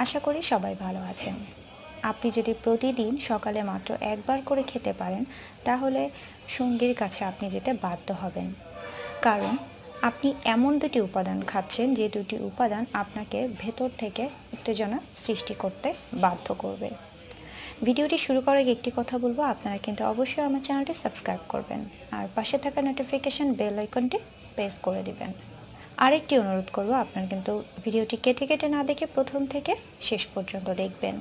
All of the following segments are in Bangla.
আশা করি সবাই ভালো আছেন। আপনি যদি প্রতিদিন সকালে মাত্র একবার করে খেতে পারেন, তাহলে সঙ্গীর কাছে আপনি যেতে বাধ্য হবেন। কারণ আপনি এমন দুটি উপাদান খাচ্ছেন, যে দুটি উপাদান আপনাকে ভেতর থেকে উত্তেজনা সৃষ্টি করতে বাধ্য করবে। ভিডিওটি শুরু করার আগে একটি কথা বলবো, আপনারা কিন্তু অবশ্যই আমার চ্যানেলটি সাবস্ক্রাইব করবেন আর পাশে থাকা নোটিফিকেশন বেল আইকনটি প্রেস করে দিবেন। আরেকটি অনুরোধ করব, আপনারা কিন্তু ভিডিওটি কেটে কেটে না দেখে প্রথম থেকে শেষ পর্যন্ত দেখবেন।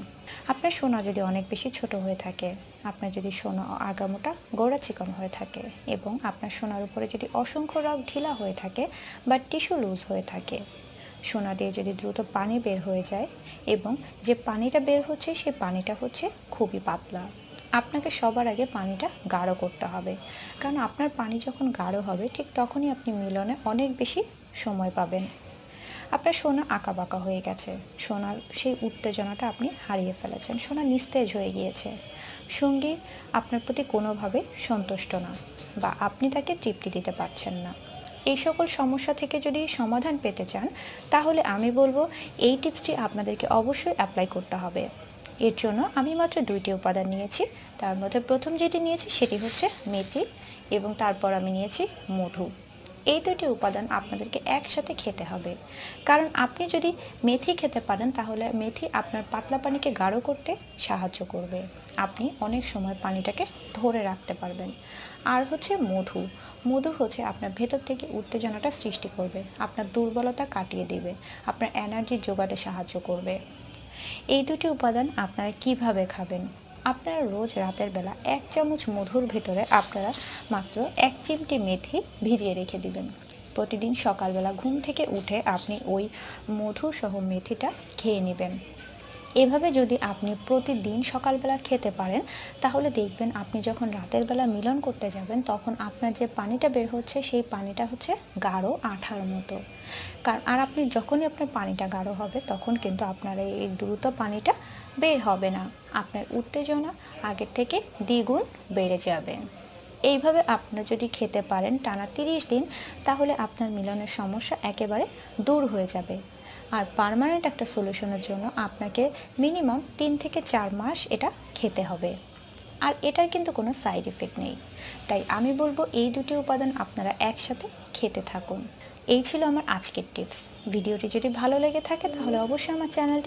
আপনার সোনা যদি অনেক বেশি ছোট হয়ে থাকে, আপনার যদি সোনা আগামোটা গোড়া চিকন হয়ে থাকে এবং আপনার সোনার উপরে যদি অসংখ্য রগ ঢিলা হয়ে থাকে বা টিস্যু লুজ হয়ে থাকে, সোনা দিয়ে যদি দ্রুত পানি বের হয়ে যায় এবং যে পানিটা বের হচ্ছে সেই পানিটা হচ্ছে খুবই পাতলা, আপনাকে সবার আগে পানিটা গাঢ় করতে হবে। কারণ আপনার পানি যখন গাঢ় হবে, ঠিক তখনই আপনি মিলনে অনেক বেশি সময় পাবেন। আপনার সোনা আঁকা বাঁকা হয়ে গেছে, সোনার সেই উত্তেজনাটা আপনি হারিয়ে ফেলেছেন, সোনা নিস্তেজ হয়ে গিয়েছে, সঙ্গী আপনার প্রতি কোনোভাবে সন্তুষ্ট না বা আপনি তাকে তৃপ্তি দিতে পারছেন না। এই সকল সমস্যা থেকে যদি সমাধান পেতে চান, তাহলে আমি বলবো এই টিপসটি আপনাদেরকে অবশ্যই অ্যাপ্লাই করতে হবে। এর জন্য আমি মাত্র 2টি উপাদান নিয়েছি। তার মধ্যে প্রথম যেটি নিয়েছি সেটি হচ্ছে মেথি এবং তারপর আমি নিয়েছি মধু। এই দুটি উপাদান আপনাদেরকে একসাথে খেতে হবে। কারণ আপনি যদি মেথি খেতে পারেন, তাহলে মেথি আপনার পাতলা পানিকে গাঢ় করতে সাহায্য করবে, আপনি অনেক সময় পানিটাকে ধরে রাখতে পারবেন। আর হচ্ছে মধু, মধু হচ্ছে আপনার ভেতর থেকে উত্তেজনাটা সৃষ্টি করবে, আপনার দুর্বলতা কাটিয়ে দিবে, আপনার এনার্জি যোগাতে সাহায্য করবে। এই দুটি উপাদান আপনারা কিভাবে খাবেন? আপনারা রোজ রাতের বেলা 1 চামচ মধুর ভেতরে আপনারা মাত্র 1 চিমটি মেথি ভিজিয়ে রেখে দিবেন। প্রতিদিন সকালবেলা ঘুম থেকে উঠে আপনি ওই মধু সহ মেথিটা খেয়ে নেবেন। এভাবে যদি আপনি প্রতিদিন সকালবেলা খেতে পারেন, তাহলে দেখবেন আপনি যখন রাতের বেলা মিলন করতে যাবেন, তখন আপনার যে পানিটা বের হচ্ছে সেই পানিটা হচ্ছে গাঢ় আঠার মতো। আর আপনি যখনই আপনার পানিটা গাঢ় হবে, তখন কিন্তু আপনার এই দ্রুত পানিটা বের হবে না, আপনার উত্তেজনা আগের থেকে দ্বিগুণ বেড়ে যাবে। এইভাবে আপনারা যদি খেতে পারেন টানা 30 দিন, তাহলে আপনার মিলনের সমস্যা একেবারে দূর হয়ে যাবে। আর পার্মানেন্ট একটা সলিউশনের জন্য আপনাকে মিনিমাম 3 থেকে 4 মাস এটা খেতে হবে। আর এটার কিন্তু কোনো সাইড এফেক্ট নেই। তাই আমি বলবো এই দুটি উপাদান আপনারা একসাথে খেতে থাকুন। এই ছিল আমার আজকের টিপস। ভিডিওটি যদি ভালো লেগে থাকে, তাহলে অবশ্যই আমার চ্যানেলটি